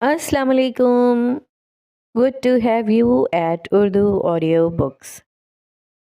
Assalamu alaikum. Good to have you at Urdu Audio Books.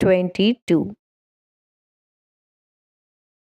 22।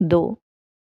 2,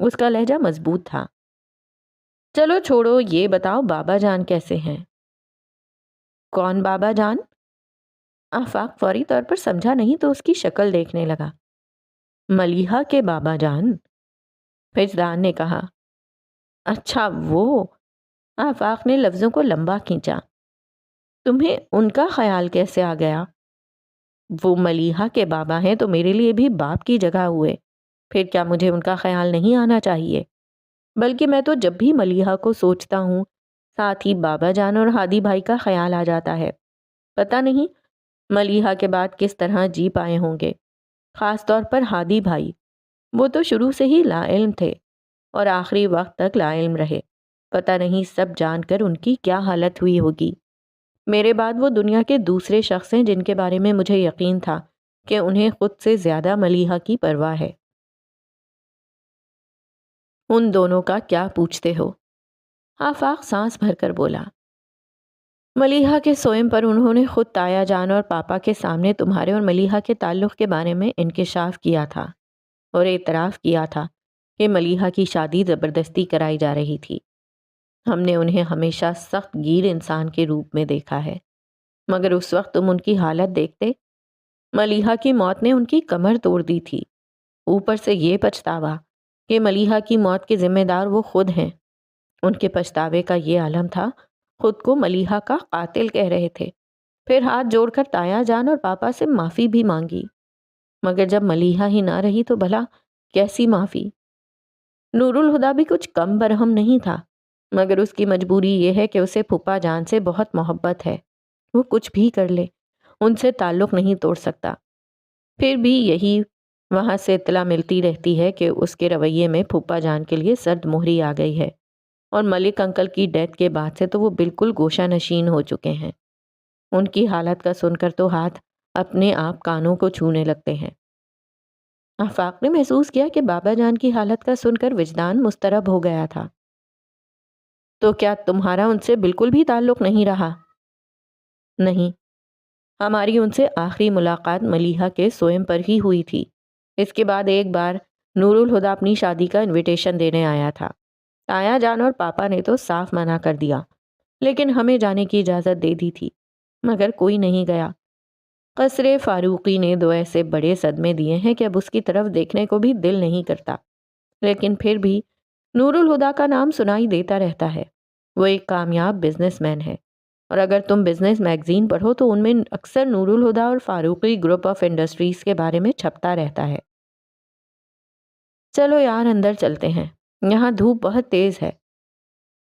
اس کا لہجہ مضبوط تھا۔ چلو چھوڑو، یہ بتاؤ بابا جان کیسے ہیں؟ کون بابا جان؟ آفاق فوری طور پر سمجھا نہیں تو اس کی شکل دیکھنے لگا۔ ملیحہ کے بابا جان، وجدان نے کہا۔ اچھا وہ؟ آفاق نے لفظوں کو لمبا کھینچا۔ تمہیں ان کا خیال کیسے آ گیا؟ وہ ملیحہ کے بابا ہیں تو میرے لیے بھی باپ کی جگہ ہوئے، پھر کیا مجھے ان کا خیال نہیں آنا چاہیے؟ بلکہ میں تو جب بھی ملیحہ کو سوچتا ہوں ساتھ ہی بابا جان اور ہادی بھائی کا خیال آ جاتا ہے۔ پتہ نہیں ملیحہ کے بعد کس طرح جی پائے ہوں گے، خاص طور پر ہادی بھائی۔ وہ تو شروع سے ہی لا علم تھے اور آخری وقت تک لا علم رہے۔ پتہ نہیں سب جان کر ان کی کیا حالت ہوئی ہوگی۔ میرے بعد وہ دنیا کے دوسرے شخص ہیں جن کے بارے میں مجھے یقین تھا کہ انہیں خود سے زیادہ ملیحہ کی پرواہ ہے۔ ان دونوں کا کیا پوچھتے ہو؟ آفاق سانس بھر کر بولا۔ ملیحہ کے سوئم پر انہوں نے خود تایا جان اور پاپا کے سامنے تمہارے اور ملیحہ کے تعلق کے بارے میں انکشاف کیا تھا اور اعتراف کیا تھا کہ ملیحہ کی شادی زبردستی کرائی جا رہی تھی۔ ہم نے انہیں ہمیشہ سخت گیر انسان کے روپ میں دیکھا ہے، مگر اس وقت تم ان کی حالت دیکھتے۔ ملیحہ کی موت نے ان کی کمر توڑ دی تھی، اوپر سے یہ پچھتاوا کہ ملیحہ کی موت کے ذمہ دار وہ خود ہیں۔ ان کے پچھتاوے کا یہ عالم تھا، خود کو ملیحہ کا قاتل کہہ رہے تھے، پھر ہاتھ جوڑ کر تایا جان اور پاپا سے معافی بھی مانگی، مگر جب ملیحہ ہی نہ رہی تو بھلا کیسی معافی؟ نور الہدیٰ بھی کچھ کم برہم نہیں تھا، مگر اس کی مجبوری یہ ہے کہ اسے پھپھا جان سے بہت محبت ہے۔ وہ کچھ بھی کر لے، ان سے تعلق نہیں توڑ سکتا۔ پھر بھی یہی وہاں سے اطلاع ملتی رہتی ہے کہ اس کے رویے میں پھپھا جان کے لیے سرد مہری آ گئی ہے، اور ملک انکل کی ڈیتھ کے بعد سے تو وہ بالکل گوشہ نشین ہو چکے ہیں۔ ان کی حالت کا سن کر تو ہاتھ اپنے آپ کانوں کو چھونے لگتے ہیں۔ آفاق نے محسوس کیا کہ بابا جان کی حالت کا سن کر وجدان مضطرب ہو گیا تھا۔ تو کیا تمہارا ان سے بالکل بھی تعلق نہیں رہا؟ نہیں، ہماری ان سے آخری ملاقات ملیحہ کے سوئم پر ہی ہوئی تھی۔ اس کے بعد ایک بار نور الہدیٰ اپنی شادی کا انویٹیشن دینے آیا تھا۔ آیا جان اور پاپا نے تو صاف منع کر دیا، لیکن ہمیں جانے کی اجازت دے دی تھی، مگر کوئی نہیں گیا۔ قصر فاروقی نے دو ایسے بڑے صدمے دیے ہیں کہ اب اس کی طرف دیکھنے کو بھی دل نہیں کرتا، لیکن پھر بھی نور الہدیٰ کا نام سنائی دیتا رہتا ہے۔ وہ ایک کامیاب بزنس مین ہے، اور اگر تم بزنس میگزین پڑھو تو ان میں اکثر نور الہدیٰ اور فاروقی گروپ آف انڈسٹریز کے بارے میں چھپتا رہتا ہے۔ چلو یار اندر چلتے ہیں، یہاں دھوپ بہت تیز ہے۔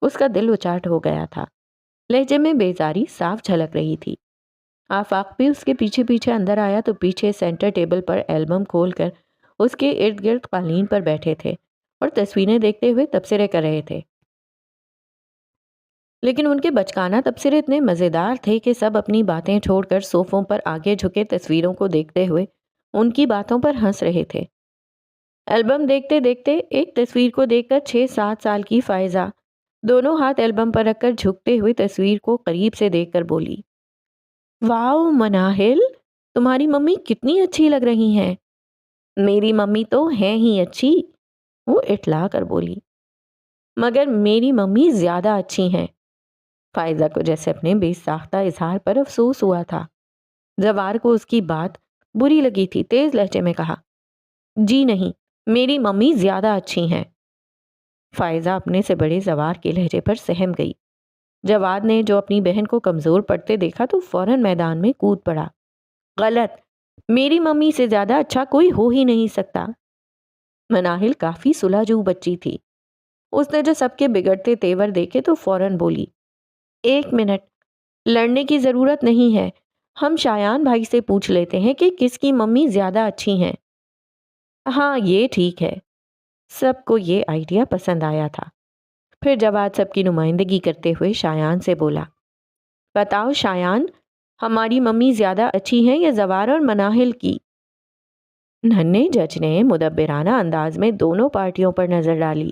اس کا دل اچاٹ ہو گیا تھا، لہجے میں بیزاری صاف جھلک رہی تھی۔ آفاق بھی اس کے پیچھے پیچھے اندر آیا تو پیچھے سینٹر ٹیبل پر ایلبم کھول کر اس کے ارد گرد قالین پر بیٹھے تھے اور تصویریں دیکھتے ہوئے تبصرے کر رہے تھے۔ لیکن ان کے بچکانہ تبصرے اتنے مزیدار تھے کہ سب اپنی باتیں چھوڑ کر صوفوں پر آگے جھکے تصویروں کو دیکھتے ہوئے ان کی باتوں پر ہنس رہے تھے۔ ایلبم دیکھتے دیکھتے ایک تصویر کو دیکھ کر 6-7 سال کی فائزہ دونوں ہاتھ ایلبم پر رکھ کر جھکتے ہوئے تصویر کو قریب سے دیکھ کر بولی، واؤ مناہل، تمہاری ممی کتنی اچھی لگ رہی ہیں۔ میری ممی تو ہیں ہی اچھی، وہ اٹلا کر بولی، مگر میری ممی زیادہ اچھی ہیں۔ فائزہ کو جیسے اپنے بے ساختہ اظہار پر افسوس ہوا تھا۔ زوار کو اس کی بات بری لگی تھی، تیز لہجے میں کہا، جی نہیں، میری ممی زیادہ اچھی ہیں۔ فائزہ اپنے سے بڑے زوار کے لہجے پر سہم گئی۔ جواد نے جو اپنی بہن کو کمزور پڑتے دیکھا تو فوراً میدان میں کود پڑا، غلط، میری ممی سے زیادہ اچھا کوئی ہو ہی نہیں سکتا۔ مناہل کافی سلجھو بچی تھی، اس نے جو سب کے بگڑتے تیور دیکھے تو فوراً بولی، ایک منٹ، لڑنے کی ضرورت نہیں ہے، ہم شایان بھائی سے پوچھ لیتے ہیں کہ کس کی ممی زیادہ اچھی ہیں۔ ہاں یہ ٹھیک ہے۔ سب کو یہ آئیڈیا پسند آیا تھا۔ پھر جواد سب کی نمائندگی کرتے ہوئے شایان سے بولا، بتاؤ شایان، ہماری ممی زیادہ اچھی ہیں یا زوار اور مناہل کی؟ ننھے جج نے مدبرانہ انداز میں دونوں پارٹیوں پر نظر ڈالی،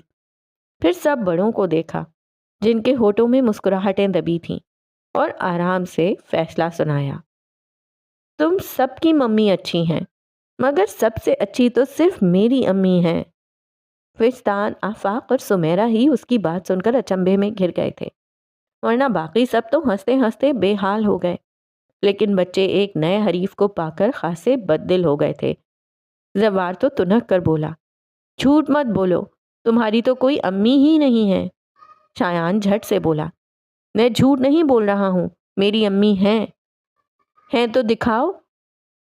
پھر سب بڑوں کو دیکھا جن کے ہونٹوں میں مسکراہٹیں دبی تھیں، اور آرام سے فیصلہ سنایا، تم سب کی ممی اچھی ہیں، مگر سب سے اچھی تو صرف میری امی ہیں۔ وجدان، آفاق اور سمیرہ ہی اس کی بات سن کر اچنبھے میں گھر گئے تھے، ورنہ باقی سب تو ہنستے ہنستے بے حال ہو گئے۔ لیکن بچے ایک نئے حریف کو پا کر خاصے بد دل ہو گئے تھے۔ زوار تو تنک کر بولا، جھوٹ مت بولو، تمہاری تو کوئی امی ہی نہیں ہے۔ شایان جھٹ سے بولا، میں جھوٹ نہیں بول رہا ہوں، میری امی ہیں تو دکھاؤ۔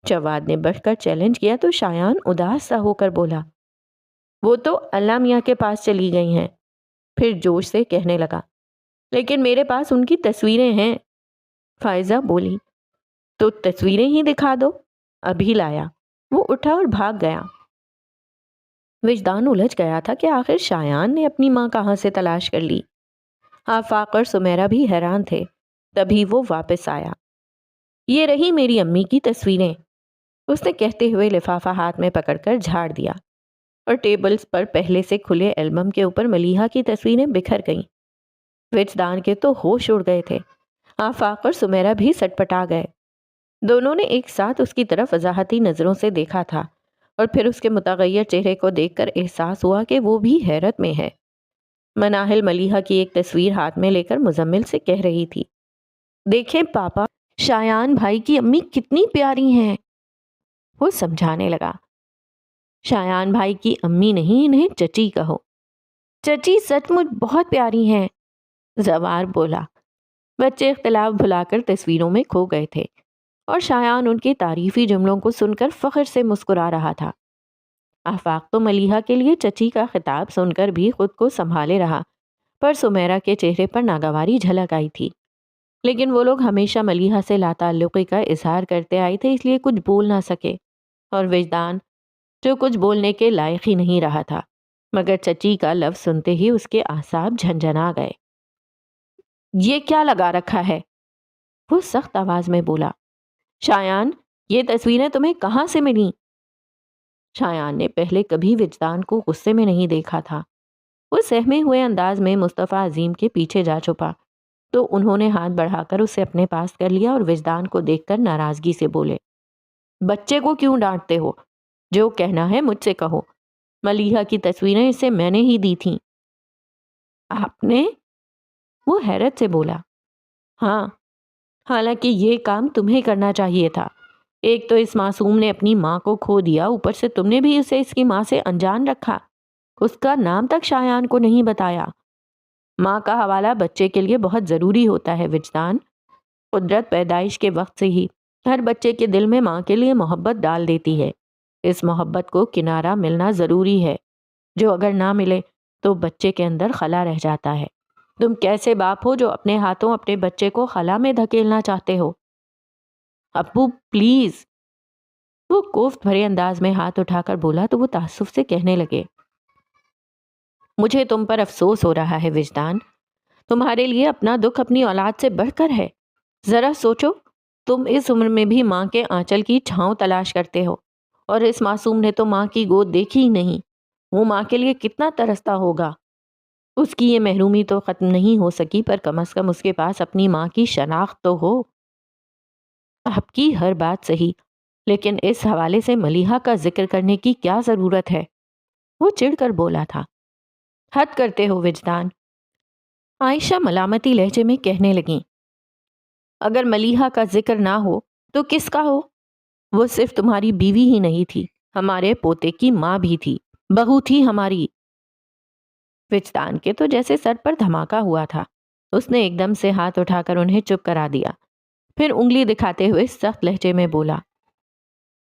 جواد نے بڑھ کر چیلنج کیا تو شایان اداس سا ہو کر بولا، وہ تو اللہ میاں کے پاس چلی گئی ہیں۔ پھر جوش سے کہنے لگا، لیکن میرے پاس ان کی تصویریں ہیں۔ فائزہ بولی، تو تصویریں ہی دکھا دو، ابھی لایا۔ وہ اٹھا اور بھاگ گیا۔ وجدان الجھ گیا تھا کہ آخر شایان نے اپنی ماں کہاں سے تلاش کر لی۔ آفاق اور سمیرہ بھی حیران تھے۔ تبھی وہ واپس آیا۔ یہ رہی میری امی کی تصویریں، اس نے کہتے ہوئے لفافہ ہاتھ میں پکڑ کر جھاڑ دیا، اور ٹیبلز پر پہلے سے کھلے البم کے اوپر ملیحہ کی تصویریں بکھر گئیں۔ وجدان کے تو ہوش اڑ گئے تھے۔ آفاق اور سمیرہ بھی سٹپٹا گئے۔ دونوں نے ایک ساتھ اس کی طرف وضاحتی نظروں سے دیکھا تھا، اور پھر اس کے متغیر چہرے کو دیکھ کر احساس ہوا کہ وہ بھی حیرت میں ہے۔ مناہل ملیحہ کی ایک تصویر ہاتھ میں لے کر مزمل سے کہہ رہی تھی، دیکھیں پاپا، شایان بھائی کی امی کتنی پیاری ہیں۔ وہ سمجھانے لگا، شایان بھائی کی امی نہیں، انہیں چچی کہو۔ چچی سچ مچ بہت پیاری ہیں، زوار بولا۔ بچے اختلاف بھلا کر تصویروں میں کھو گئے تھے، اور شایان ان کے تعریفی جملوں کو سن کر فخر سے مسکرا رہا تھا۔ آفاق تو ملیحہ کے لیے چچی کا خطاب سن کر بھی خود کو سنبھالے رہا، پر سمیرہ کے چہرے پر ناگواری جھلک آئی تھی۔ لیکن وہ لوگ ہمیشہ ملیحہ سے لاتعلقی کا اظہار کرتے آئے تھے، اس لیے کچھ بول نہ سکے، اور وجدان جو کچھ بولنے کے لائق ہی نہیں رہا تھا، مگر چچی کا لفظ سنتے ہی اس کے اعصاب جھنجھنا گئے۔ یہ کیا لگا رکھا ہے؟ وہ سخت آواز میں بولا۔ شایان، یہ تصویریں تمہیں کہاں سے ملیں؟ شایان نے پہلے کبھی وجدان کو غصے میں نہیں دیکھا تھا۔ وہ سہمے ہوئے انداز میں مصطفیٰ عظیم کے پیچھے جا چھپا، تو انہوں نے ہاتھ بڑھا کر اسے اپنے پاس کر لیا اور وجدان کو دیکھ کر ناراضگی سے بولے، بچے کو کیوں ڈانٹتے ہو؟ جو کہنا ہے مجھ سے کہو۔ ملیحہ کی تصویریں اسے میں نے ہی دی تھیں۔ آپ نے؟ وہ حیرت سے بولا، ہاں، حالانکہ یہ کام تمہیں کرنا چاہیے تھا۔ ایک تو اس معصوم نے اپنی ماں کو کھو دیا، اوپر سے تم نے بھی اسے اس کی ماں سے انجان رکھا، اس کا نام تک شایان کو نہیں بتایا۔ ماں کا حوالہ بچے کے لیے بہت ضروری ہوتا ہے وجدان۔ قدرت پیدائش کے وقت سے ہی ہر بچے کے دل میں ماں کے لیے محبت ڈال دیتی ہے۔ اس محبت کو کنارہ ملنا ضروری ہے، جو اگر نہ ملے تو بچے کے اندر خلا رہ جاتا ہے۔ تم کیسے باپ ہو جو اپنے ہاتھوں اپنے بچے کو خلا میں دھکیلنا چاہتے ہو؟ ابو پلیز۔ وہ کوفت بھرے انداز میں ہاتھ اٹھا کر بولا تو وہ تعصب سے کہنے لگے، مجھے تم پر افسوس ہو رہا ہے وجدان، تمہارے لیے اپنا دکھ اپنی اولاد سے بڑھ کر ہے۔ ذرا سوچو، تم اس عمر میں بھی ماں کے آنچل کی چھاؤں تلاش کرتے ہو، اور اس معصوم نے تو ماں کی گود دیکھی ہی نہیں۔ وہ ماں کے لیے کتنا ترستا ہوگا۔ اس کی یہ محرومی تو ختم نہیں ہو سکی، پر کم از کم اس کے پاس اپنی ماں کی شناخت تو ہو۔ آپ کی ہر بات صحیح، لیکن اس حوالے سے ملیحہ کا ذکر کرنے کی کیا ضرورت ہے؟ وہ چڑھ کر بولا تھا۔ حد کرتے ہو وجدان، عائشہ ملامتی لہجے میں کہنے لگیں۔ اگر ملیحہ کا ذکر نہ ہو تو کس کا ہو؟ وہ صرف تمہاری بیوی ہی نہیں تھی، ہمارے پوتے کی ماں بھی تھی، بہو تھی ہماری۔ وجدان کے تو جیسے سر پر دھماکہ ہوا تھا۔ اس نے ایک دم سے ہاتھ اٹھا کر انہیں چپ کرا دیا، پھر انگلی دکھاتے ہوئے سخت لہجے میں بولا،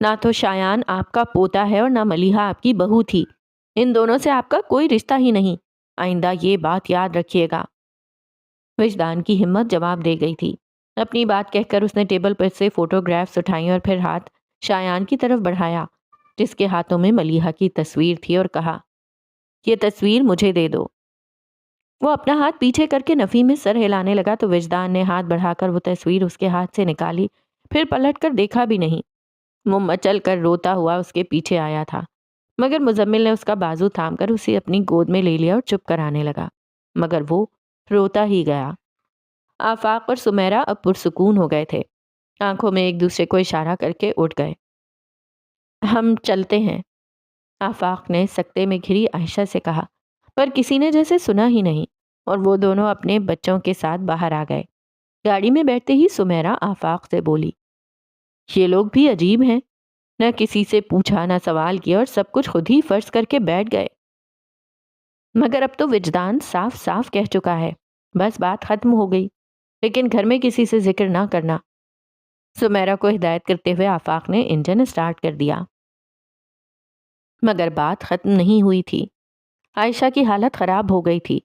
نہ تو شایان آپ کا پوتا ہے اور نہ ملیحہ آپ کی بہو تھی۔ ان دونوں سے آپ کا کوئی رشتہ ہی نہیں، آئندہ یہ بات یاد رکھیے گا۔ وجدان کی ہمت جواب دے گئی تھی۔ اپنی بات کہہ کر اس نے ٹیبل پر سے فوٹوگرافز اٹھائیں اور پھر ہاتھ شایان کی طرف بڑھایا، جس کے ہاتھوں میں ملیحہ کی تصویر تھی، اور کہا، یہ تصویر مجھے دے دو۔ وہ اپنا ہاتھ پیچھے کر کے نفی میں سر ہلانے لگا تو وجدان نے ہاتھ بڑھا کر وہ تصویر اس کے ہاتھ سے نکالی، پھر پلٹ کر دیکھا بھی نہیں۔ وہ مچل کر روتا ہوا اس کے پیچھے آیا تھا، مگر مزمل نے اس کا بازو تھام کر اسے اپنی گود میں لے لیا اور چپ کرانے لگا، مگر وہ روتا ہی گیا۔ آفاق اور سمیرہ اب پرسکون ہو گئے تھے، آنکھوں میں ایک دوسرے کو اشارہ کر کے اٹھ گئے۔ ہم چلتے ہیں۔ آفاق نے سکتے میں گھری عائشہ سے کہا، پر کسی نے جیسے سنا ہی نہیں، اور وہ دونوں اپنے بچوں کے ساتھ باہر آ گئے۔ گاڑی میں بیٹھتے ہی سمیرہ آفاق سے بولی، یہ لوگ بھی عجیب ہیں، نہ کسی سے پوچھا نہ سوال کیا اور سب کچھ خود ہی فرض کر کے بیٹھ گئے۔ مگر اب تو وجدان صاف صاف کہہ چکا ہے، بس بات ختم ہو گئی، لیکن گھر میں کسی سے ذکر نہ کرنا۔ سمیرہ کو ہدایت کرتے ہوئے آفاق نے انجن اسٹارٹ کر دیا، مگر بات ختم نہیں ہوئی تھی۔ عائشہ کی حالت خراب ہو گئی تھی۔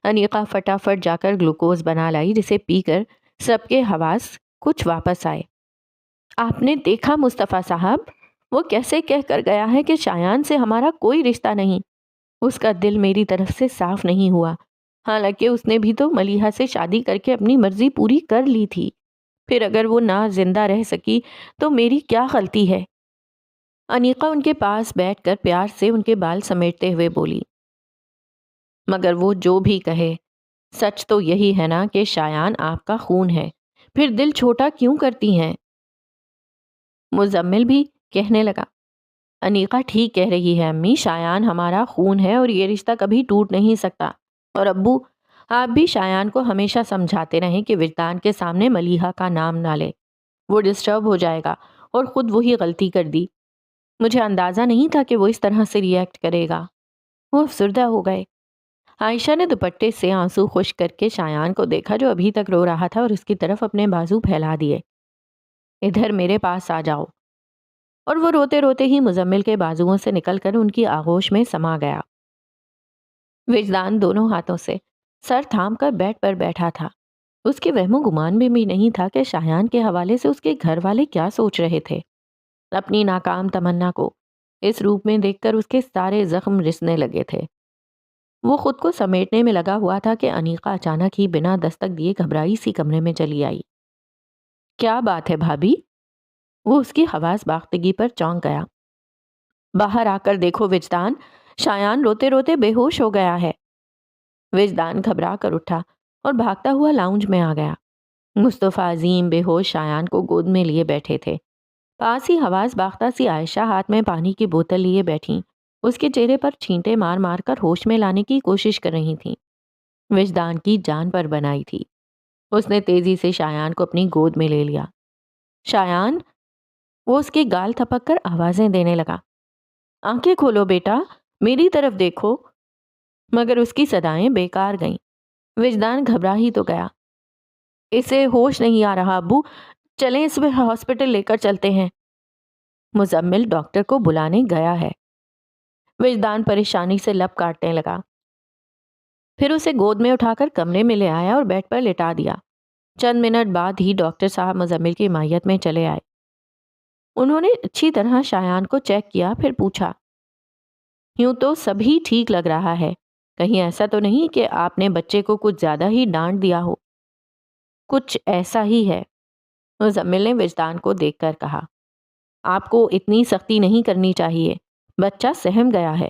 انیقہ فٹافٹ جا کر گلوکوز بنا لائی، جسے پی کر سب کے حواس کچھ واپس آئے۔ آپ نے دیکھا مصطفیٰ صاحب، وہ کیسے کہہ کر گیا ہے کہ شایان سے ہمارا کوئی رشتہ نہیں۔ اس کا دل میری طرف سے صاف نہیں ہوا، حالانکہ اس نے بھی تو ملیحہ سے شادی کر کے اپنی مرضی پوری کر لی تھی۔ پھر اگر وہ نہ زندہ رہ سکی تو میری کیا غلطی ہے؟ انیقہ ان کے پاس بیٹھ کر پیار سے ان کے بال سمیٹتے ہوئے بولی، مگر وہ جو بھی کہے، سچ تو یہی ہے نا کہ شایان آپ کا خون ہے، پھر دل چھوٹا کیوں کرتی ہیں؟ مزمل بھی کہنے لگا، انیقہ ٹھیک کہہ رہی ہے امی، شایان ہمارا خون ہے اور یہ رشتہ کبھی ٹوٹ نہیں سکتا۔ اور ابو، آپ بھی شایان کو ہمیشہ سمجھاتے رہیں کہ وجدان کے سامنے ملیحہ کا نام نہ لے، وہ ڈسٹرب ہو جائے گا اور خود وہی غلطی کر دی۔ مجھے اندازہ نہیں تھا کہ وہ اس طرح سے ریئیکٹ کرے گا۔ وہ افسردہ ہو گئے۔ عائشہ نے دوپٹے سے آنسو خشک کر کے شایان کو دیکھا، جو ابھی تک رو رہا تھا، اور اس کی طرف اپنے بازو پھیلا دیے۔ ادھر میرے پاس آ جاؤ۔ اور وہ روتے روتے ہی مزمل کے بازوؤں سے نکل کر ان کی آغوش میں سما گیا۔ وجدان دونوں ہاتھوں سے سر تھام کر بیڈ پر بیٹھا تھا۔ اس کے وہم و گمان میں بھی نہیں تھا کہ شایان کے حوالے سے اس کے گھر والے کیا سوچ رہے تھے۔ اپنی ناکام تمنا کو اس روپ میں دیکھ کر اس کے سارے زخم رسنے لگے تھے۔ وہ خود کو سمیٹنے میں لگا ہوا تھا کہ انیقہ اچانک ہی بنا دستک دیے گھبرائی سی کمرے میں چلی آئی۔ کیا بات ہے بھابھی؟ وہ اس کی حواس باختگی پر چونک گیا۔ باہر آ کر دیکھو وجدان، شایان روتے روتے بے ہوش ہو گیا ہے۔ وجدان گھبرا کر اٹھا اور بھاگتا ہوا لاؤنج میں آ گیا۔ مصطفیٰ عظیم بے ہوش شایان کو گود میں لیے بیٹھے تھے۔ پاس ہی حواس باختہ سی عائشہ ہاتھ میں پانی کی بوتل لیے بیٹھیں، اس کے چہرے پر چھینٹے مار مار کر ہوش میں لانے کی کوشش کر رہی تھیں۔ وجدان کی جان پر بنائی تھی۔ اس نے تیزی سے شایان کو اپنی گود میں لے لیا۔ شایان، وہ اس کے گال تھپک کر آوازیں دینے لگا، آنکھیں کھولو بیٹا، میری طرف دیکھو۔ مگر اس کی صدائیں بیکار گئیں۔ وجدان گھبرا ہی تو گیا۔ اسے ہوش نہیں آ رہا ابو، چلیں اس میں ہاسپٹل لے کر چلتے ہیں۔ مزمل ڈاکٹر کو بلانے گیا ہے۔ وجدان پریشانی سے لب کاٹنے لگا، پھر اسے گود میں اٹھا کر کمرے میں لے آیا اور بیڈ پر لٹا دیا۔ چند منٹ بعد ہی ڈاکٹر صاحب مزمل کی مائیت میں چلے آئے۔ انہوں نے اچھی طرح شایان کو چیک کیا، پھر پوچھا، یوں تو سبھی ٹھیک لگ رہا ہے، کہیں ایسا تو نہیں کہ آپ نے بچے کو کچھ زیادہ ہی ڈانٹ دیا ہو؟ کچھ ایسا ہی ہے، مزمل نے وجدان کو دیکھ کر کہا۔ آپ کو اتنی سختی نہیں کرنی چاہیے، بچہ سہم گیا ہے۔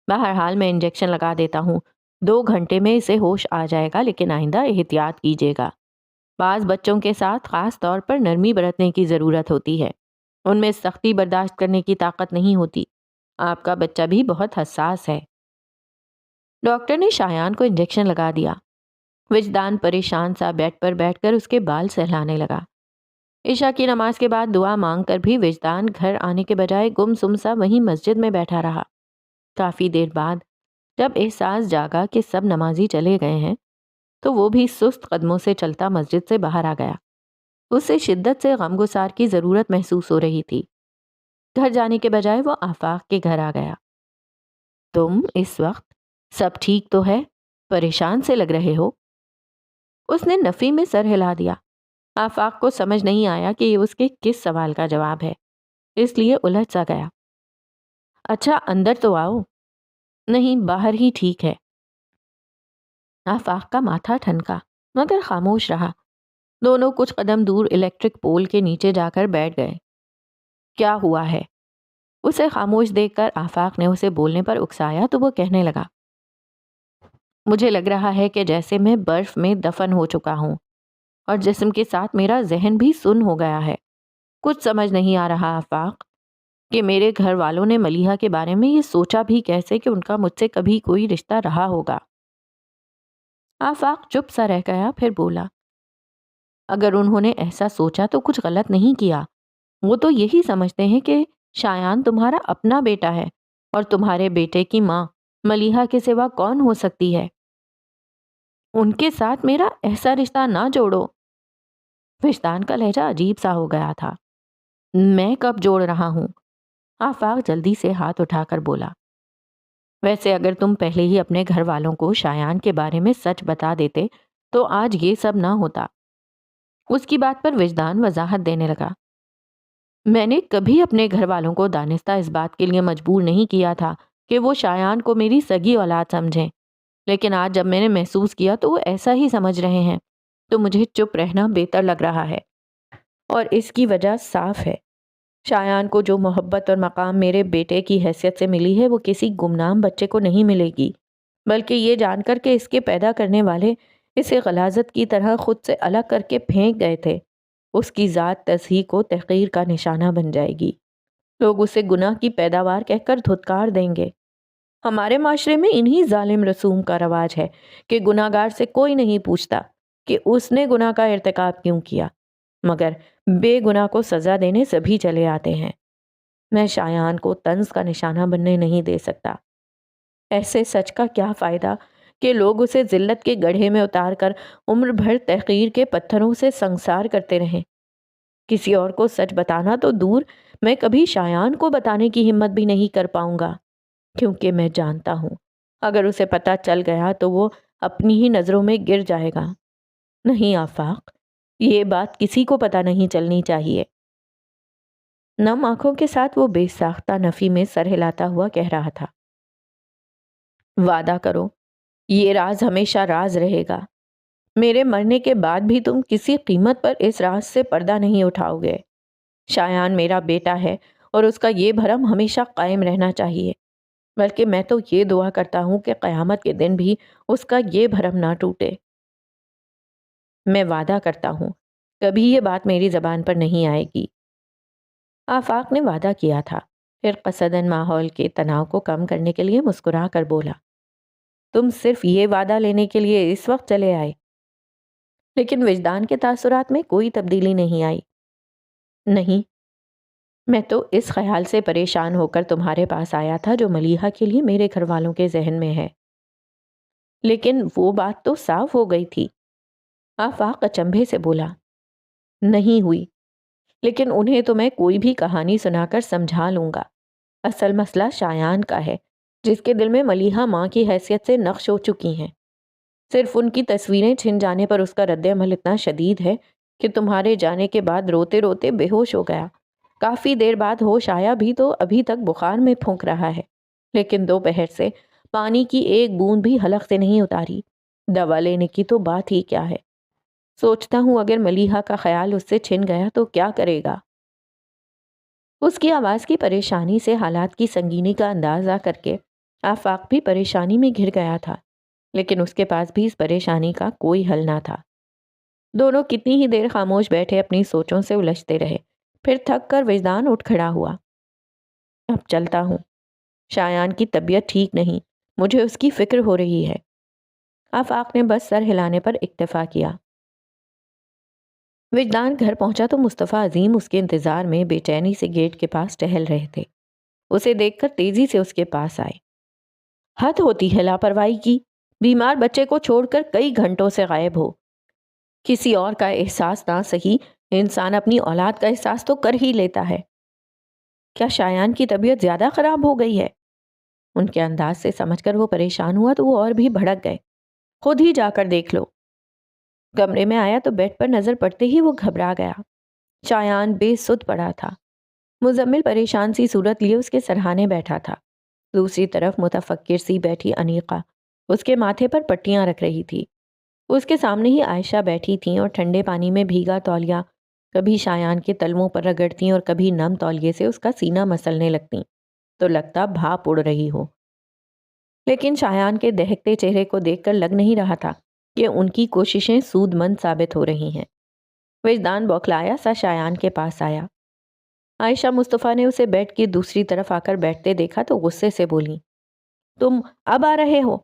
بہرحال میں انجیکشن لگا دیتا ہوں، 2 گھنٹے میں اسے ہوش آ جائے گا، لیکن آئندہ احتیاط کیجیے گا۔ بعض بچوں کے ساتھ خاص طور پر نرمی برتنے کی ضرورت ہوتی ہے، ان میں سختی برداشت کرنے کی طاقت نہیں ہوتی۔ آپ کا بچہ بھی بہت حساس ہے۔ ڈاکٹر نے شایان کو انجیکشن لگا دیا۔ وجدان پریشان سا بیڈ پر بیٹھ کر اس کے بال سہلانے لگا۔ عشاء کی نماز کے بعد دعا مانگ کر بھی وجدان گھر آنے کے بجائے گم سم سا وہیں مسجد میں بیٹھا رہا۔ کافی دیر بعد جب احساس جاگا کہ سب نمازی چلے گئے ہیں، تو وہ بھی سست قدموں سے چلتا مسجد سے باہر آ گیا۔ اسے شدت سے غم گسار کی ضرورت محسوس ہو رہی تھی۔ گھر جانے کے بجائے وہ آفاق کے گھر آ گیا۔ تم اس وقت سب ٹھیک تو ہے؟ پریشان سے لگ رہے ہو؟ اس نے نفی میں سر ہلا دیا۔ آفاق کو سمجھ نہیں آیا کہ یہ اس کے کس سوال کا جواب ہے، اس لیے الجھ سا گیا۔ اچھا اندر تو آؤ۔ نہیں، باہر ہی ٹھیک ہے۔ آفاق کا ماتھا ٹھنکا مگر خاموش رہا۔ دونوں کچھ قدم دور الیکٹرک پول کے نیچے جا کر بیٹھ گئے۔ کیا ہوا ہے؟ اسے خاموش دیکھ کر آفاق نے اسے بولنے پر اکسایا تو وہ کہنے لگا، مجھے لگ رہا ہے کہ جیسے میں برف میں دفن ہو چکا ہوں، اور جسم کے ساتھ میرا ذہن بھی سن ہو گیا ہے۔ کچھ سمجھ نہیں آ رہا آفاق، کہ میرے گھر والوں نے ملیحہ کے بارے میں یہ سوچا بھی کیسے کہ ان کا مجھ سے کبھی کوئی رشتہ رہا ہوگا۔ آفاق چپ سا رہ گیا، پھر بولا، اگر انہوں نے ایسا سوچا تو کچھ غلط نہیں کیا۔ وہ تو یہی سمجھتے ہیں کہ شایان تمہارا اپنا بیٹا ہے، اور تمہارے بیٹے کی ماں ملیحہ کے سوا کون ہو سکتی ہے؟ ان کے ساتھ میرا ایسا رشتہ نہ جوڑو۔ وجدان کا لہجہ عجیب سا ہو گیا تھا۔ میں کب جوڑ رہا ہوں؟ آفاق جلدی سے ہاتھ اٹھا کر بولا، ویسے اگر تم پہلے ہی اپنے گھر والوں کو شایان کے بارے میں سچ بتا دیتے تو آج یہ سب نہ ہوتا۔ اس کی بات پر وجدان وضاحت دینے لگا، میں نے کبھی اپنے گھر والوں کو دانستہ اس بات کے لیے مجبور نہیں کیا تھا کہ وہ شایان کو میری سگی اولاد سمجھیں، لیکن آج جب میں نے محسوس کیا تو وہ ایسا ہی سمجھ رہے ہیں، تو مجھے چپ رہنا بہتر لگ رہا ہے۔ اور اس کی وجہ صاف ہے، شایان کو جو محبت اور مقام میرے بیٹے کی حیثیت سے ملی ہے وہ کسی گمنام بچے کو نہیں ملے گی، بلکہ یہ جان کر کہ اس کے پیدا کرنے والے اسے غلاظت کی طرح خود سے الگ کر کے پھینک گئے تھے، اس کی ذات تزہیق کو تحقیر کا نشانہ بن جائے گی۔ لوگ اسے گناہ کی پیداوار کہہ کر دھتکار دیں گے۔ ہمارے معاشرے میں انہی ظالم رسوم کا رواج ہے کہ گناہ گار سے کوئی نہیں پوچھتا کہ اس نے گناہ کا ارتکاب کیوں کیا، مگر بے گناہ کو سزا دینے سبھی چلے آتے ہیں۔ میں شایان کو طنز کا نشانہ بننے نہیں دے سکتا۔ ایسے سچ کا کیا فائدہ کہ لوگ اسے ذلت کے گڑھے میں اتار کر عمر بھر تحقیر کے پتھروں سے سنسار کرتے رہیں۔ کسی اور کو سچ بتانا تو دور، میں کبھی شایان کو بتانے کی ہمت بھی نہیں کر پاؤں گا، کیونکہ میں جانتا ہوں اگر اسے پتہ چل گیا تو وہ اپنی ہی نظروں میں گر جائے گا۔ نہیں آفاق، یہ بات کسی کو پتہ نہیں چلنی چاہیے۔ نم آنکھوں کے ساتھ وہ بے ساختہ نفی میں سر ہلاتا ہوا کہہ رہا تھا، وعدہ کرو یہ راز ہمیشہ راز رہے گا۔ میرے مرنے کے بعد بھی تم کسی قیمت پر اس راز سے پردہ نہیں اٹھاؤ گے۔ شایان میرا بیٹا ہے اور اس کا یہ بھرم ہمیشہ قائم رہنا چاہیے، بلکہ میں تو یہ دعا کرتا ہوں کہ قیامت کے دن بھی اس کا یہ بھرم نہ ٹوٹے۔ میں وعدہ کرتا ہوں کبھی یہ بات میری زبان پر نہیں آئے گی۔ آفاق نے وعدہ کیا تھا، پھر قصداً ماحول کے تناؤ کو کم کرنے کے لیے مسکرا کر بولا، تم صرف یہ وعدہ لینے کے لیے اس وقت چلے آئے؟ لیکن وجدان کے تاثرات میں کوئی تبدیلی نہیں آئی۔ نہیں، میں تو اس خیال سے پریشان ہو کر تمہارے پاس آیا تھا جو ملیحہ کے لیے میرے گھر والوں کے ذہن میں ہے۔ لیکن وہ بات تو صاف ہو گئی تھی۔ آفاق اچنبھے سے بولا، نہیں ہوئی، لیکن انہیں تو میں کوئی بھی کہانی سنا کر سمجھا لوں گا۔ اصل مسئلہ شایان کا ہے، جس کے دل میں ملیحہ ماں کی حیثیت سے نقش ہو چکی ہیں۔ صرف ان کی تصویریں چھن جانے پر اس کا رد عمل اتنا شدید ہے کہ تمہارے جانے کے بعد روتے روتے بے ہوش ہو گیا۔ کافی دیر بعد ہوش آیا بھی تو ابھی تک بخار میں پھونک رہا ہے، لیکن دوپہر سے پانی کی ایک بوند بھی حلق سے نہیں اتاری۔ دوا لینے کی تو بات ہی کیا ہے۔ سوچتا ہوں اگر ملیحہ کا خیال اس سے چھن گیا تو کیا کرے گا۔ اس کی آواز کی پریشانی سے حالات کی سنگینی کا اندازہ کر کے آفاق بھی پریشانی میں گھر گیا تھا، لیکن اس کے پاس بھی اس پریشانی کا کوئی حل نہ تھا۔ دونوں کتنی ہی دیر خاموش بیٹھے اپنی سوچوں سے الجھتے رہے، پھر تھک کر وجدان اٹھ کھڑا ہوا۔ اب چلتا ہوں، شایان کی طبیعت ٹھیک نہیں، مجھے اس کی فکر ہو رہی ہے۔ آفاق نے بس سر ہلانے پر اکتفا کیا۔ وجدان گھر پہنچا تو مصطفیٰ عظیم اس کے انتظار میں بے چینی سے گیٹ کے پاس ٹہل رہے تھے۔ اسے دیکھ کر تیزی سے اس کے پاس آئے۔ حد ہوتی ہے لاپرواہی کی، بیمار بچے کو چھوڑ کر کئی گھنٹوں سے غائب ہو۔ کسی اور کا احساس نہ سہی، انسان اپنی اولاد کا احساس تو کر ہی لیتا ہے۔ کیا شایان کی طبیعت زیادہ خراب ہو گئی ہے؟ ان کے انداز سے سمجھ کر وہ پریشان ہوا تو وہ اور بھی بھڑک گئے۔ خود ہی جا کر دیکھ لو۔ کمرے میں آیا تو بیڈ پر نظر پڑتے ہی وہ گھبرا گیا۔ شایان بے سدھ پڑا تھا۔ مزمل پریشان سی صورت لیے اس کے سرہانے بیٹھا تھا۔ دوسری طرف متفکر سی بیٹھی انیقہ اس کے ماتھے پر پٹیاں رکھ رہی تھی۔ اس کے سامنے ہی عائشہ بیٹھی تھیں اور ٹھنڈے پانی میں بھیگا تولیہ کبھی شایان کے تلووں پر رگڑتیں اور کبھی نم تولیے سے اس کا سینہ مسلنے لگتیں تو لگتا بھاپ اڑ رہی ہو۔ لیکن شایان کے دہکتے چہرے کو دیکھ کر لگ نہیں رہا تھا کہ ان کی کوششیں سود مند ثابت ہو رہی ہیں۔ وجدان بوکھلایا سا شایان کے پاس آیا۔ عائشہ مصطفیٰ نے اسے بیڈ کی دوسری طرف آ کر بیٹھتے دیکھا تو غصے سے بولی، تم اب آ رہے ہو؟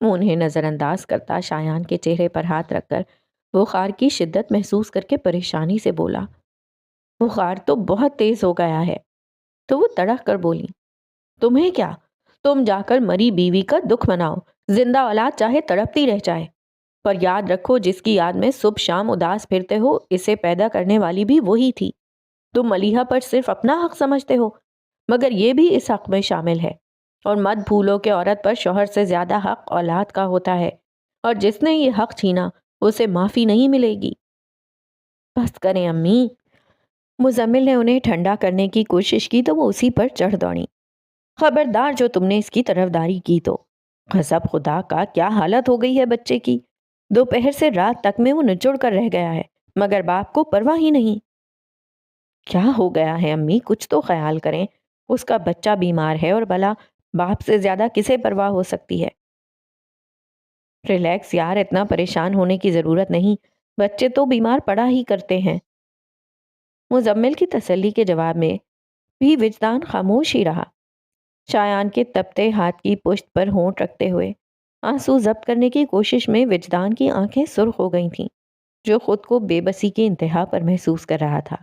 انہیں نظر انداز کرتا شایان کے چہرے پر ہاتھ رکھ کر بخار کی شدت محسوس کر کے پریشانی سے بولا، بخار تو بہت تیز ہو گیا ہے۔ تو وہ تڑک کر بولی، تمہیں کیا؟ تم جا کر مری بیوی کا دکھ مناؤ، زندہ اولاد چاہے تڑپتی رہ جائے، پر یاد رکھو جس کی یاد میں صبح شام اداس پھرتے ہو اسے پیدا کرنے والی بھی وہی تھی۔ تم ملیحہ پر صرف اپنا حق سمجھتے ہو، مگر یہ بھی اس حق میں شامل ہے، اور مت بھولو کہ عورت پر شوہر سے زیادہ حق اولاد کا ہوتا ہے، اور جس نے یہ حق چھینا اسے معافی نہیں ملے گی۔ بس کریں امی۔ مزمل نے انہیں ٹھنڈا کرنے کی کوشش کی تو وہ اسی پر چڑھ دوڑی، خبردار جو تم نے اس کی طرفداری کی تو، قسم خدا کا کیا حالت ہو گئی ہے بچے کی، دوپہر سے رات تک میں وہ نچوڑ کر رہ گیا ہے، مگر باپ کو پرواہ ہی نہیں۔ کیا ہو گیا ہے امی؟ کچھ تو خیال کریں، اس کا بچہ بیمار ہے اور بھلا باپ سے زیادہ کسے پرواہ ہو سکتی ہے؟ ریلیکس یار، اتنا پریشان ہونے کی ضرورت نہیں، بچے تو بیمار پڑا ہی کرتے ہیں۔ مزمل کی تسلی کے جواب میں بھی وجدان خاموش ہی رہا، شایان کے تپتے ہاتھ کی پشت پر ہونٹ رکھتے ہوئے آنسو ضبط کرنے کی کوشش میں وجدان کی آنکھیں سرخ ہو گئی تھیں، جو خود کو بے بسی کی انتہا پر محسوس کر رہا تھا۔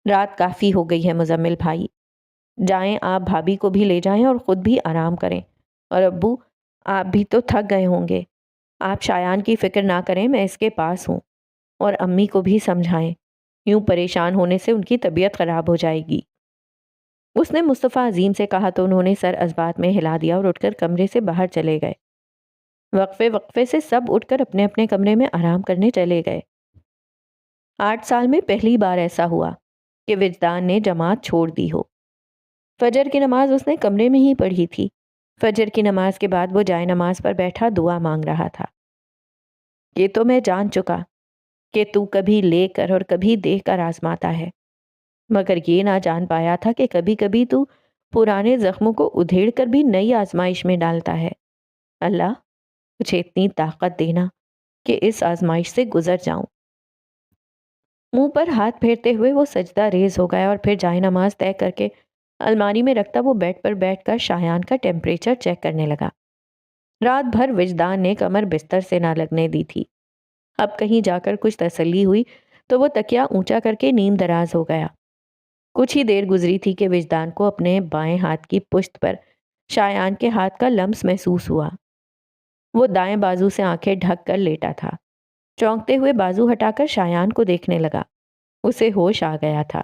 رات کافی ہو گئی ہے مزمل بھائی، جائیں آپ بھابھی کو بھی لے جائیں اور خود بھی آرام کریں، اور ابو آپ بھی تو تھک گئے ہوں گے، آپ شایان کی فکر نہ کریں، میں اس کے پاس ہوں، اور امی کو بھی سمجھائیں، یوں پریشان ہونے سے ان کی طبیعت خراب ہو جائے گی۔ اس نے مصطفیٰ عظیم سے کہا تو انہوں نے سر ازبات میں ہلا دیا اور اٹھ کر کمرے سے باہر چلے گئے۔ وقفے وقفے سے سب اٹھ کر اپنے اپنے کمرے میں آرام کرنے چلے گئے۔ 8 سال میں پہلی بار ایسا ہوا کہ وجدان نے جماعت چھوڑ دی ہو۔ فجر کی نماز اس نے کمرے میں ہی پڑھی تھی۔ فجر کی نماز کے بعد وہ جائے نماز پر بیٹھا دعا مانگ رہا تھا۔ یہ تو میں جان چکا کہ تو کبھی لے کر اور کبھی دے کر آزماتا ہے، مگر یہ نہ جان پایا تھا کہ کبھی کبھی تو پرانے زخموں کو ادھیڑ کر بھی نئی آزمائش میں ڈالتا ہے۔ اللہ مجھے اتنی طاقت دینا کہ اس آزمائش سے گزر جاؤں۔ منہ پر ہاتھ پھیرتے ہوئے وہ سجدہ ریز ہو گیا اور پھر جائے نماز طے کر کے الماری میں رکھتا وہ بیڈ پر بیٹھ کر شایان کا ٹیمپریچر چیک کرنے لگا۔ رات بھر وجدان نے کمر بستر سے نہ لگنے دی تھی۔ اب کہیں جا کر کچھ تسلی ہوئی تو وہ تکیہ اونچا کر کے نیم دراز ہو گیا۔ کچھ ہی دیر گزری تھی کہ وجدان کو اپنے بائیں ہاتھ کی پشت پر شایان کے ہاتھ کا لمس محسوس ہوا۔ وہ دائیں بازو سے آنکھیں ڈھک کر لیٹا تھا، چونکتے ہوئے بازو ہٹا کر شایان کو دیکھنے لگا۔ اسے ہوش آ گیا تھا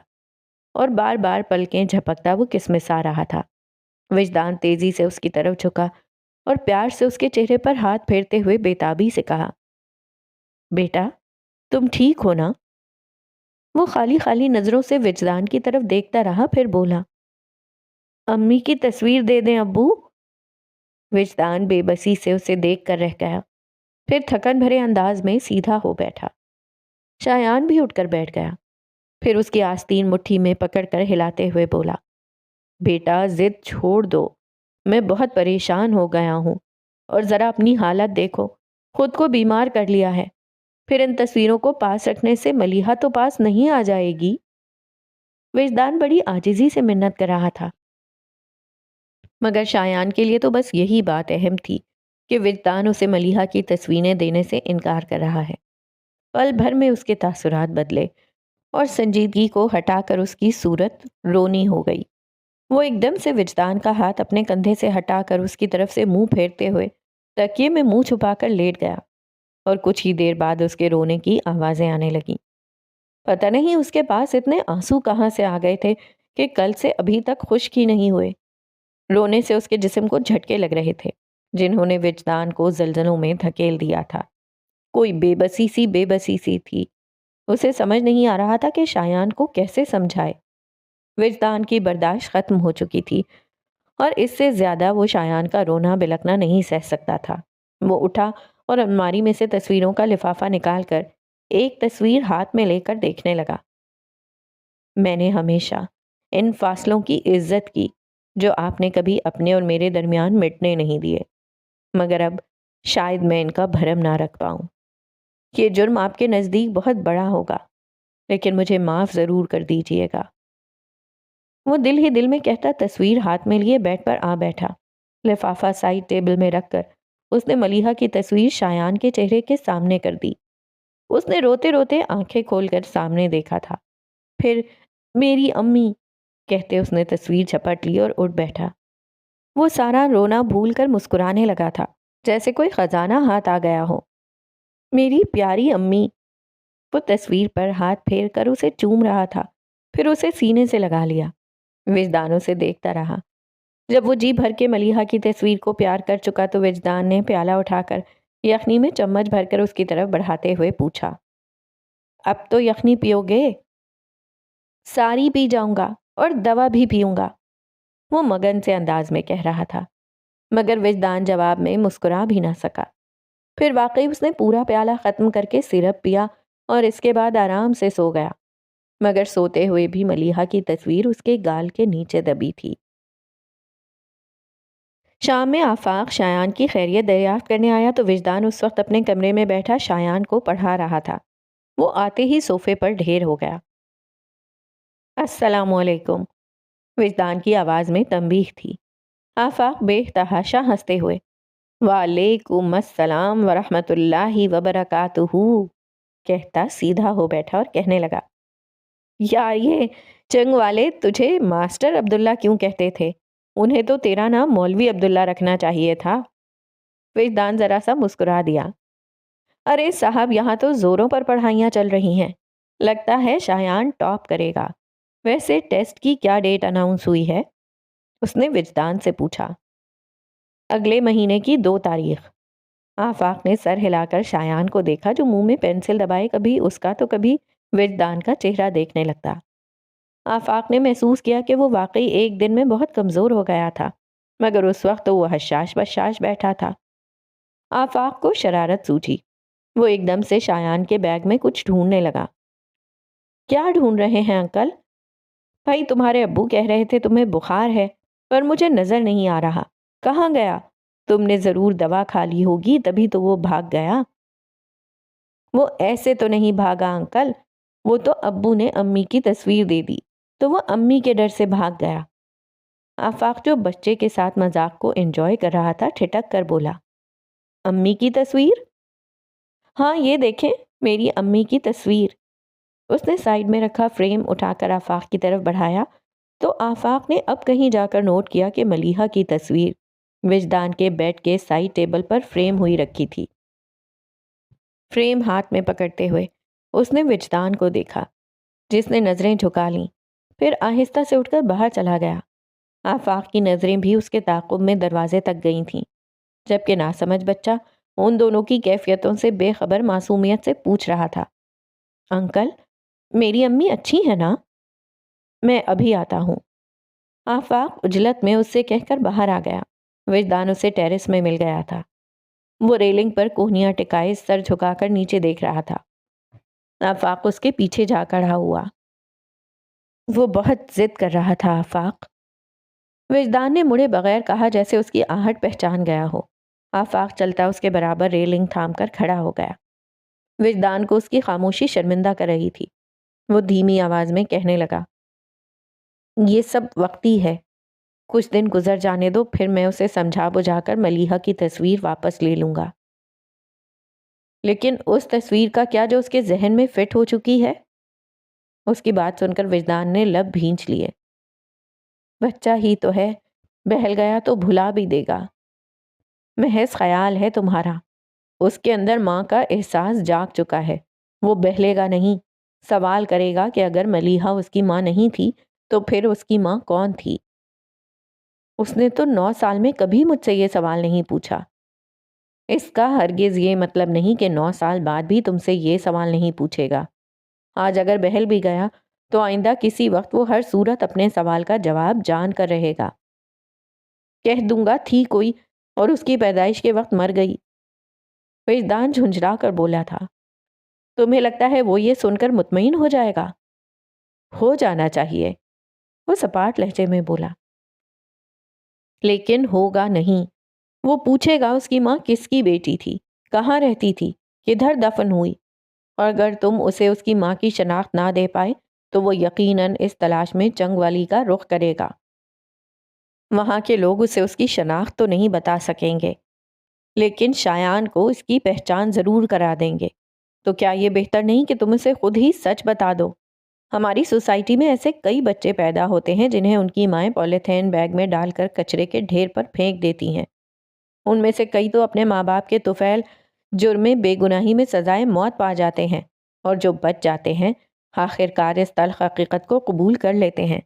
اور بار بار پلکیں جھپکتا وہ کسمسا رہا تھا۔ وجدان تیزی سے اس کی طرف جھکا اور پیار سے اس کے چہرے پر ہاتھ پھیرتے ہوئے بےتابی سے کہا، بیٹا تم ٹھیک ہو نا؟ وہ خالی خالی نظروں سے وجدان کی طرف دیکھتا رہا، پھر بولا، امی کی تصویر دے دیں ابو؟ وجدان بے بسی سے اسے دیکھ کر رہ گیا، پھر تھکن بھرے انداز میں سیدھا ہو بیٹھا۔ شایان بھی اٹھ کر بیٹھ گیا، پھر اس کی آستین مٹھی میں پکڑ کر ہلاتے ہوئے بولا، بیٹا ضد چھوڑ دو، میں بہت پریشان ہو گیا ہوں، اور ذرا اپنی حالت دیکھو، خود کو بیمار کر لیا ہے، پھر ان تصویروں کو پاس رکھنے سے ملیحہ تو پاس نہیں آ جائے گی۔ وجدان بڑی عاجزی سے منت کر رہا تھا، مگر شایان کے لیے تو بس یہی بات اہم تھی کہ وجدان اسے ملیحہ کی تصویریں دینے سے انکار کر رہا ہے۔ پل بھر میں اس کے تاثرات بدلے اور سنجیدگی کو ہٹا کر اس کی صورت رونی ہو گئی۔ وہ ایک دم سے وجدان کا ہاتھ اپنے کندھے سے ہٹا کر اس کی طرف سے منہ پھیرتے ہوئے تکیے میں منہ چھپا کر لیٹ گیا، اور کچھ ہی دیر بعد اس کے رونے کی آوازیں آنے لگیں۔ پتہ نہیں اس کے پاس اتنے آنسو کہاں سے آ گئے تھے کہ کل سے ابھی تک خشک ہی نہیں ہوئے۔ رونے سے اس کے جسم کو جھٹکے لگ رہے تھے جنہوں نے وجدان کو زلزلوں میں دھکیل دیا تھا۔ کوئی بے بسی سی تھی، اسے سمجھ نہیں آ رہا تھا کہ شایان کو کیسے سمجھائے۔ وجدان کی برداشت ختم ہو چکی تھی اور اس سے زیادہ وہ شایان کا رونا بلکنا نہیں سہ سکتا تھا۔ وہ اٹھا اور الماری میں سے تصویروں کا لفافہ نکال کر ایک تصویر ہاتھ میں لے کر دیکھنے لگا۔ میں نے ہمیشہ ان فاصلوں کی عزت کی جو آپ نے کبھی اپنے اور میرے درمیان مٹنے نہیں دیے، مگر اب شاید میں ان کا بھرم نہ رکھ پاؤں۔ یہ جرم آپ کے نزدیک بہت بڑا ہوگا، لیکن مجھے معاف ضرور کر دیجیے گا۔ وہ دل ہی دل میں کہتا تصویر ہاتھ میں لیے بیڈ پر آ بیٹھا۔ لفافہ سائڈ ٹیبل میں رکھ کر اس نے ملیحہ کی تصویر شایان کے چہرے کے سامنے کر دی۔ اس نے روتے روتے آنکھیں کھول کر سامنے دیکھا تھا۔ پھر میری امی کہتے اس نے تصویر جھپٹ لی اور اٹھ بیٹھا۔ وہ سارا رونا بھول کر مسکرانے لگا تھا، جیسے کوئی خزانہ ہاتھ آ گیا ہو۔ میری پیاری امی۔ وہ تصویر پر ہاتھ پھیر کر اسے چوم رہا تھا، پھر اسے سینے سے لگا لیا۔ وجدانوں سے دیکھتا رہا۔ جب وہ جی بھر کے ملیحہ کی تصویر کو پیار کر چکا تو وجدان نے پیالہ اٹھا کر یخنی میں چمچ بھر کر اس کی طرف بڑھاتے ہوئے پوچھا، اب تو یخنی پیو گے؟ ساری پی جاؤں گا اور دوا بھی پیوں گا، وہ مگن سے انداز میں کہہ رہا تھا، مگر وجدان جواب میں مسکرا بھی نہ سکا۔ پھر واقعی اس نے پورا پیالہ ختم کر کے سرپ پیا اور اس کے بعد آرام سے سو گیا، مگر سوتے ہوئے بھی ملیحہ کی تصویر اس کے گال کے نیچے دبی تھی۔ شام میں آفاق شایان کی خیریت دریافت کرنے آیا تو وجدان اس وقت اپنے کمرے میں بیٹھا شایان کو پڑھا رہا تھا۔ وہ آتے ہی صوفے پر ڈھیر ہو گیا۔ السلام علیکم، وجدان کی آواز میں تنبیہ تھی۔ آفاق بے تحاشا ہنستے ہوئے، وعلیکم السلام ورحمۃ اللہ وبرکاتہ کہتا سیدھا ہو بیٹھا اور کہنے لگا، یار یہ چنگ والے تجھے ماسٹر عبداللہ کیوں کہتے تھے؟ انہیں تو تیرا نام مولوی عبداللہ رکھنا چاہیے تھا۔ وجدان ذرا سا مسکرا دیا، ارے صاحب یہاں تو زوروں پر پڑھائیاں چل رہی ہیں، لگتا ہے شایان ٹاپ کرے گا۔ ویسے ٹیسٹ کی کیا ڈیٹ اناؤنس ہوئی ہے؟ اس نے وجدان سے پوچھا۔ اگلے مہینے کی 2 تاریخ۔ آفاق نے سر ہلا کر شایان کو دیکھا جو منہ میں پینسل دبائے کبھی اس کا تو کبھی وجدان کا چہرہ دیکھنے لگتا۔ آفاق نے محسوس کیا کہ وہ واقعی ایک دن میں بہت کمزور ہو گیا تھا، مگر اس وقت تو وہ حشاش بشاش بیٹھا تھا۔ آفاق کو شرارت سوچی۔ وہ ایک دم سے شایان کے بیگ میں کچھ ڈھونڈنے لگا۔ کیا ڈھونڈ رہے ہیں انکل؟ بھائی تمہارے ابو کہہ رہے تھے تمہیں بخار ہے، پر مجھے نظر نہیں آ رہا، کہاں گیا؟ تم نے ضرور دوا کھا لی ہوگی تبھی تو وہ بھاگ گیا۔ وہ ایسے تو نہیں بھاگا انکل، وہ تو ابو نے امی کی تصویر دے دی تو وہ امی کے ڈر سے بھاگ گیا۔ آفاق جو بچے کے ساتھ مذاق کو انجوائے کر رہا تھا ٹھٹک کر بولا، امی کی تصویر؟ ہاں یہ دیکھیں میری امی کی تصویر۔ اس نے سائیڈ میں رکھا فریم اٹھا کر آفاق کی طرف بڑھایا تو آفاق نے اب کہیں جا کر نوٹ کیا کہ ملیحہ کی تصویر وجدان کے بیڈ کے سائیڈ ٹیبل پر فریم ہوئی رکھی تھی۔ فریم ہاتھ میں پکڑتے ہوئے اس نے وجدان کو دیکھا، جس نے نظریں جھکا لیں، پھر آہستہ سے اٹھ کر باہر چلا گیا۔ آفاق کی نظریں بھی اس کے تعاقب میں دروازے تک گئی تھیں، جبکہ ناسمجھ بچہ ان دونوں کی کیفیتوں سے بے خبر معصومیت سے پوچھ رہا تھا، انکل میری امی اچھی ہے نا؟ میں ابھی آتا ہوں۔ آفاق عجلت میں اس سے کہہ کر باہر آ گیا۔ وجدان اسے ٹیرس میں مل گیا تھا۔ وہ ریلنگ پر کوہنیاں ٹکائے سر جھکا کر نیچے دیکھ رہا تھا۔ آفاق اس کے پیچھے جا کھڑا ہوا۔ وہ بہت ضد کر رہا تھا آفاق۔ وجدان نے مڑے بغیر کہا جیسے اس کی آہٹ پہچان گیا ہو۔ آفاق چلتا اس کے برابر ریلنگ تھام کر کھڑا ہو گیا۔ وجدان کو اس کی خاموشی شرمندہ کر رہی تھی۔ وہ دھیمی آواز میں کہنے لگا، یہ سب وقتی ہے، کچھ دن گزر جانے دو، پھر میں اسے سمجھا بجھا کر ملیحہ کی تصویر واپس لے لوں گا۔ لیکن اس تصویر کا کیا جو اس کے ذہن میں فٹ ہو چکی ہے؟ اس کی بات سن کر وجدان نے لب بھینچ لیے۔ بچہ ہی تو ہے، بہل گیا تو بھلا بھی دے گا۔ محض خیال ہے تمہارا، اس کے اندر ماں کا احساس جاگ چکا ہے، وہ بہلے گا نہیں، سوال کرے گا کہ اگر ملیحہ اس کی ماں نہیں تھی تو پھر اس کی ماں کون تھی؟ اس نے تو 9 سال میں کبھی مجھ سے یہ سوال نہیں پوچھا۔ اس کا ہرگز یہ مطلب نہیں کہ 9 سال بعد بھی تم سے یہ سوال نہیں پوچھے گا۔ آج اگر بہل بھی گیا تو آئندہ کسی وقت وہ ہر صورت اپنے سوال کا جواب جان کر رہے گا۔ کہہ دوں گا تھی کوئی اور اس کی پیدائش کے وقت مر گئی۔ وجدان جھنجھلا کر بولا تھا، تمہیں لگتا ہے وہ یہ سن کر مطمئن ہو جائے گا؟ ہو جانا چاہیے، وہ سپاٹ لہجے میں بولا، لیکن ہوگا نہیں۔ وہ پوچھے گا اس کی ماں کس کی بیٹی تھی، کہاں رہتی تھی، کدھر دفن ہوئی، اور اگر تم اسے اس کی ماں کی شناخت نہ دے پائے تو وہ یقیناً اس تلاش میں چنگ والی کا رخ کرے گا۔ وہاں کے لوگ اسے اس کی شناخت تو نہیں بتا سکیں گے، لیکن شایان کو اس کی پہچان ضرور کرا دیں گے۔ تو کیا یہ بہتر نہیں کہ تم اسے خود ہی سچ بتا دو؟ ہماری سوسائٹی میں ایسے کئی بچے پیدا ہوتے ہیں جنہیں ان کی مائیں پولیتھین بیگ میں ڈال کر کچرے کے ڈھیر پر پھینک دیتی ہیں۔ ان میں سے کئی تو اپنے ماں باپ کے طفیل جرم بے گناہی میں سزائے موت پا جاتے ہیں، اور جو بچ جاتے ہیں آخر کار اس تلخ حقیقت کو قبول کر لیتے ہیں۔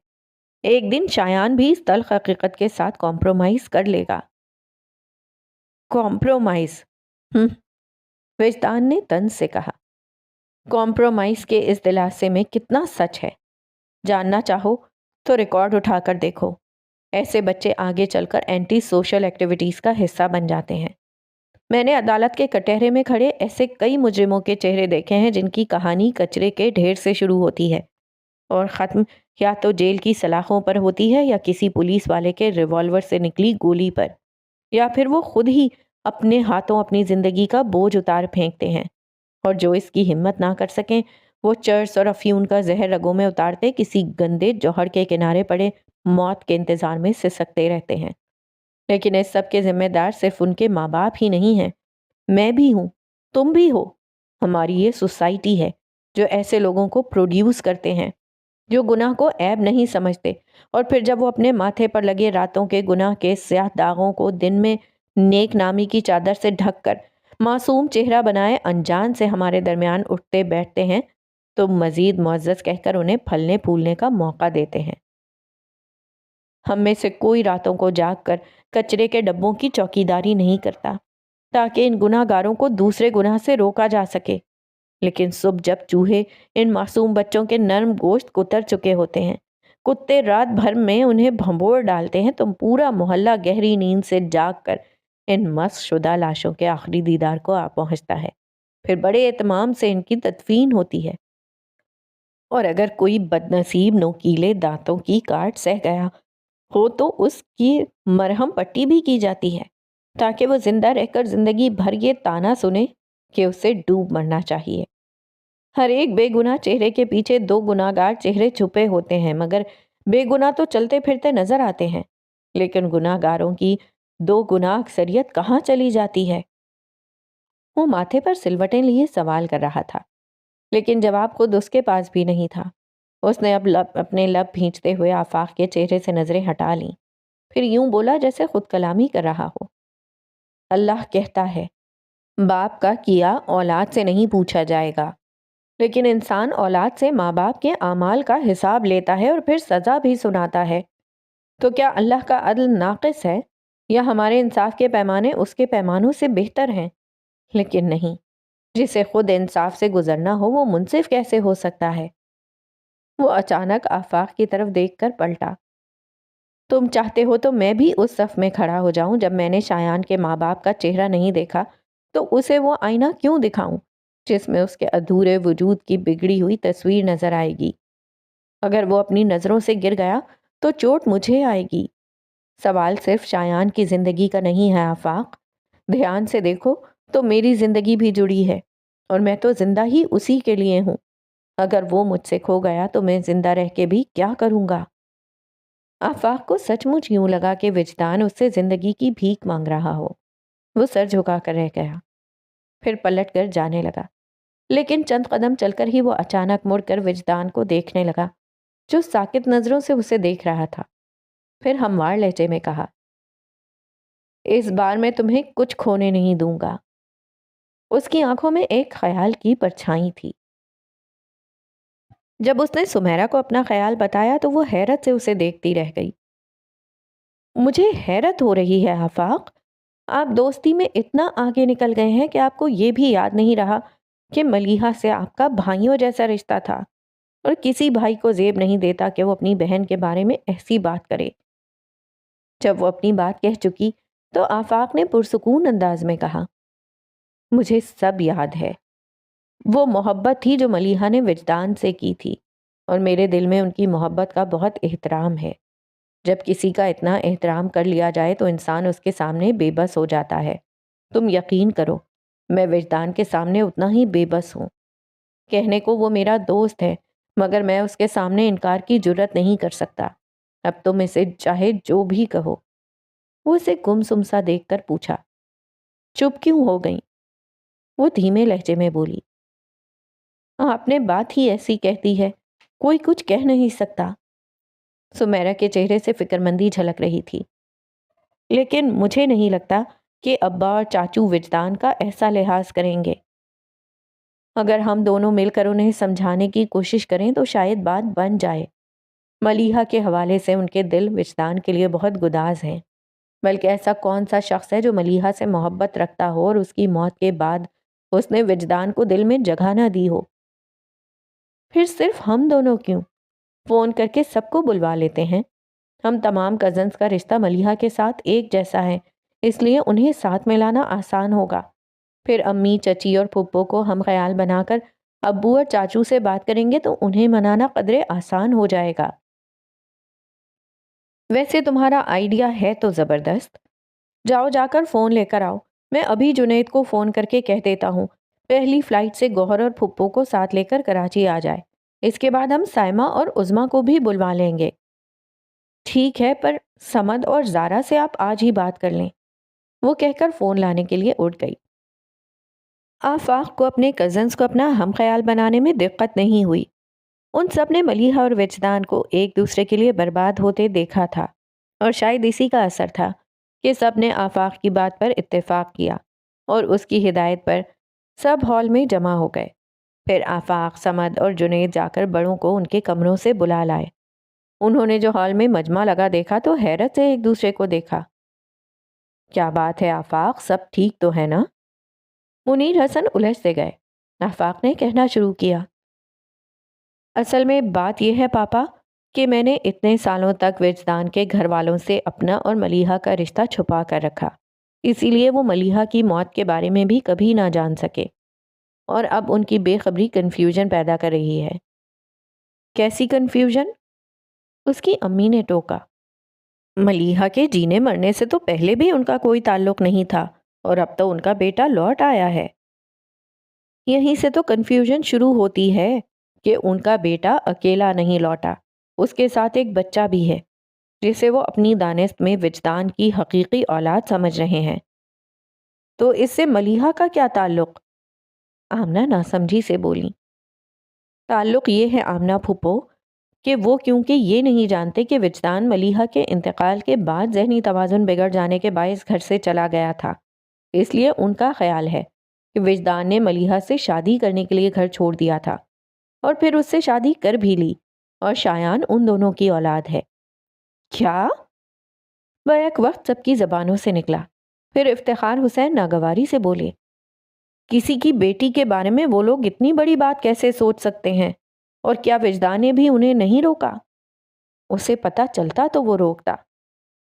ایک دن شایان بھی اس تلخ حقیقت کے ساتھ کمپرومائز کر لے گا۔ کمپرومائز؟ وجدان نے طنز سے کہا۔ کمپرومائز کے اس دلاسے میں کتنا سچ ہے؟ جاننا چاہو تو ریکارڈ اٹھا کر دیکھو۔ ایسے بچے آگے چل کر اینٹی سوشل ایکٹیویٹیز کا حصہ بن جاتے ہیں۔ میں نے عدالت کے کٹہرے میں کھڑے ایسے کئی مجرموں کے چہرے دیکھے ہیں جن کی کہانی کچرے کے ڈھیر سے شروع ہوتی ہے اور ختم یا تو جیل کی سلاخوں پر ہوتی ہے، یا کسی پولیس والے کے ریوالور سے نکلی گولی پر، یا پھر وہ خود ہی اپنے ہاتھوں اپنی زندگی کا بوجھ اتار پھینکتے ہیں، اور جو اس کی ہمت نہ کر سکیں وہ چرس اور افیون کا زہر رگوں میں اتارتے کسی گندے جوہر کے کنارے پڑے موت کے انتظار میں سسکتے رہتے ہیں۔ لیکن اس سب کے ذمہ دار صرف ان کے ماں باپ ہی نہیں ہیں، میں بھی ہوں، تم بھی ہو۔ ہماری یہ سوسائٹی ہے جو ایسے لوگوں کو پروڈیوس کرتے ہیں جو گناہ کو عیب نہیں سمجھتے، اور پھر جب وہ اپنے ماتھے پر لگے راتوں کے گناہ کے سیاہ داغوں کو دن میں نیک نامی کی چادر سے ڈھک کر معصوم چہرہ بنائے انجان سے ہمارے درمیان اٹھتے بیٹھتے ہیں تو مزید معزز کہہ کر انہیں پھلنے پھولنے کا موقع دیتے ہیں۔ ہم میں سے کوئی راتوں کو جاگ کر کچرے کے ڈبوں کی چوکیداری نہیں کرتا تاکہ ان گناہ گاروں کو دوسرے گناہ سے روکا جا سکے، لیکن صبح جب چوہے ان معصوم بچوں کے نرم گوشت کتر چکے ہوتے ہیں، کتے رات بھر میں انہیں بھنبوڑ ڈالتے ہیں، تو پورا محلہ گہری نیند سے جاگ کر ان مسخ شدہ لاشوں کے آخری دیدار کو آ پہنچتا ہے۔ پھر بڑے اہتمام سے ان کی تدفین ہوتی ہے، اور اگر کوئی بدنصیب نوکیلے دانتوں کی کاٹ سہ گیا ہو تو اس کی مرہم پٹی بھی کی جاتی ہے تاکہ وہ زندہ رہ کر زندگی بھر یہ تانا سنے کہ اسے ڈوب مرنا چاہیے۔ ہر ایک بے گناہ چہرے کے پیچھے دو گناہ گار چہرے چھپے ہوتے ہیں، مگر بے گناہ تو چلتے پھرتے نظر آتے ہیں، لیکن گناہ گاروں کی دو گناہ اکثریت کہاں چلی جاتی ہے؟ وہ ماتھے پر سلوٹیں لیے سوال کر رہا تھا، لیکن جواب خود اس کے پاس بھی نہیں تھا۔ اس نے اب اپنے لب بھینچتے ہوئے آفاق کے چہرے سے نظریں ہٹا لیں، پھر یوں بولا جیسے خود کلامی کر رہا ہو۔ اللہ کہتا ہے باپ کا کیا اولاد سے نہیں پوچھا جائے گا، لیکن انسان اولاد سے ماں باپ کے اعمال کا حساب لیتا ہے اور پھر سزا بھی سناتا ہے۔ تو کیا اللہ کا عدل ناقص ہے، یا ہمارے انصاف کے پیمانے اس کے پیمانوں سے بہتر ہیں؟ لیکن نہیں، جسے خود انصاف سے گزرنا ہو وہ منصف کیسے ہو سکتا ہے؟ وہ اچانک آفاق کی طرف دیکھ کر پلٹا۔ تم چاہتے ہو تو میں بھی اس صف میں کھڑا ہو جاؤں؟ جب میں نے شایان کے ماں باپ کا چہرہ نہیں دیکھا تو اسے وہ آئینہ کیوں دکھاؤں جس میں اس کے ادھورے وجود کی بگڑی ہوئی تصویر نظر آئے گی؟ اگر وہ اپنی نظروں سے گر گیا تو چوٹ مجھے آئے گی۔ سوال صرف شایان کی زندگی کا نہیں ہے آفاق، دھیان سے دیکھو تو میری زندگی بھی جڑی ہے، اور میں تو زندہ ہی اسی کے لیے ہوں۔ اگر وہ مجھ سے کھو گیا تو میں زندہ رہ کے بھی کیا کروں گا؟ آفاق کو سچ مچ یوں لگا کہ وجدان اس سے زندگی کی بھیک مانگ رہا ہو۔ وہ سر جھکا کر رہ گیا، پھر پلٹ کر جانے لگا، لیکن چند قدم چل کر ہی وہ اچانک مڑ کر وجدان کو دیکھنے لگا جو ساکت نظروں سے اسے دیکھ رہا تھا۔ پھر ہموار لہجے میں کہا، اس بار میں تمہیں کچھ کھونے نہیں دوں گا۔ اس کی آنکھوں میں ایک خیال کی پرچھائی تھی۔ جب اس نے سمیرا کو اپنا خیال بتایا تو وہ حیرت سے اسے دیکھتی رہ گئی۔ مجھے حیرت ہو رہی ہے آفاق، آپ دوستی میں اتنا آگے نکل گئے ہیں کہ آپ کو یہ بھی یاد نہیں رہا کہ ملیحہ سے آپ کا بھائیوں جیسا رشتہ تھا، اور کسی بھائی کو زیب نہیں دیتا کہ وہ اپنی بہن کے بارے میں ایسی بات کرے۔ جب وہ اپنی بات کہہ چکی تو آفاق نے پرسکون انداز میں کہا، مجھے سب یاد ہے۔ وہ محبت تھی جو ملیحہ نے وجدان سے کی تھی، اور میرے دل میں ان کی محبت کا بہت احترام ہے۔ جب کسی کا اتنا احترام کر لیا جائے تو انسان اس کے سامنے بے بس ہو جاتا ہے۔ تم یقین کرو، میں وجدان کے سامنے اتنا ہی بے بس ہوں۔ کہنے کو وہ میرا دوست ہے، مگر میں اس کے سامنے انکار کی جرت نہیں کر سکتا۔ اب تم اسے چاہے جو بھی کہو۔ وہ اسے گمسم سا دیکھ کر پوچھا، چپ کیوں ہو گئی؟ وہ دھیمے لہجے میں بولی، آپ نے بات ہی ایسی کہتی ہے، کوئی کچھ کہہ نہیں سکتا۔ سمیرا کے چہرے سے فکر مندی جھلک رہی تھی۔ لیکن مجھے نہیں لگتا کہ ابا اور چاچو وجدان کا ایسا لحاظ کریں گے۔ اگر ہم دونوں مل کر انہیں سمجھانے کی کوشش کریں تو شاید بات بن جائے۔ ملیحہ کے حوالے سے ان کے دل وجدان کے لیے بہت گداز ہیں، بلکہ ایسا کون سا شخص ہے جو ملیحہ سے محبت رکھتا ہو اور اس کی موت کے بعد اس نے وجدان کو دل میں جگہ نہ دی ہو؟ پھر صرف ہم دونوں کیوں؟ فون کر کے سب کو بلوا لیتے ہیں۔ ہم تمام کزنز کا رشتہ ملیحہ کے ساتھ ایک جیسا ہے، اس لیے انہیں ساتھ ملانا آسان ہوگا۔ پھر امی، چچی اور پھپھو کو ہم خیال بنا کر ابو اور چاچو سے بات کریں گے تو انہیں منانا قدرے آسان ہو جائے گا۔ ویسے تمہارا آئیڈیا ہے تو زبردست۔ جاؤ جا کر فون لے کر آؤ۔ میں ابھی جنید کو فون کر کے کہہ دیتا ہوں پہلی فلائٹ سے گوہر اور پھپھو کو ساتھ لے کر کراچی آ جائے۔ اس کے بعد ہم سائمہ اور عظمیٰ کو بھی بلوا لیں گے۔ ٹھیک ہے، پر سمد اور زارا سے آپ آج ہی بات کر لیں، وہ کہہ کر فون لانے کے لیے اٹھ گئی۔ آفاق کو اپنے کزنز کو اپنا ہم خیال بنانے میں دقت نہیں ہوئی۔ ان سب نے ملیحہ اور وجدان کو ایک دوسرے کے لیے برباد ہوتے دیکھا تھا، اور شاید اسی کا اثر تھا کہ سب نے آفاق کی بات پر اتفاق کیا اور اس کی ہدایت پر سب ہال میں جمع ہو گئے۔ پھر آفاق، سمد اور جنید جا کر بڑوں کو ان کے کمروں سے بلا لائے۔ انہوں نے جو ہال میں مجمع لگا دیکھا تو حیرت سے ایک دوسرے کو دیکھا۔ کیا بات ہے آفاق، سب ٹھیک تو ہے نا؟ منیر حسن الجھ سے گئے۔ آفاق نے کہنا شروع کیا، اصل میں بات یہ ہے پاپا کہ میں نے اتنے سالوں تک وجدان کے گھر والوں سے اپنا اور ملیحہ کا رشتہ چھپا کر رکھا، اسی لیے وہ ملیحہ کی موت کے بارے میں بھی کبھی نہ جان سکے، اور اب ان کی بے خبری کنفیوژن پیدا کر رہی ہے۔ کیسی کنفیوژن؟ اس کی امی نے ٹوکا۔ ملیحہ کے جینے مرنے سے تو پہلے بھی ان کا کوئی تعلق نہیں تھا، اور اب تو ان کا بیٹا لوٹ آیا ہے۔ یہیں سے تو کنفیوژن شروع ہوتی ہے کہ ان کا بیٹا اکیلا نہیں لوٹا، اس کے ساتھ ایک بچہ بھی ہے جسے وہ اپنی دانست میں وجدان کی حقیقی اولاد سمجھ رہے ہیں۔ تو اس سے ملیحہ کا کیا تعلق؟ آمنہ ناسمجھی سے بولی۔ تعلق یہ ہے آمنہ پھپھو کہ وہ کیونکہ یہ نہیں جانتے کہ وجدان ملیحہ کے انتقال کے بعد ذہنی توازن بگڑ جانے کے باعث گھر سے چلا گیا تھا، اس لیے ان کا خیال ہے کہ وجدان نے ملیحہ سے شادی کرنے کے لیے گھر چھوڑ دیا تھا، اور پھر اس سے شادی کر بھی لی، اور شایان ان دونوں کی اولاد ہے۔ کیا؟ بیک وقت سب کی زبانوں سے نکلا۔ پھر افتخار حسین ناگواری سے بولے، کسی کی بیٹی کے بارے میں وہ لوگ اتنی بڑی بات کیسے سوچ سکتے ہیں؟ اور کیا وجدان نے بھی انہیں نہیں روکا؟ اسے پتا چلتا تو وہ روکتا۔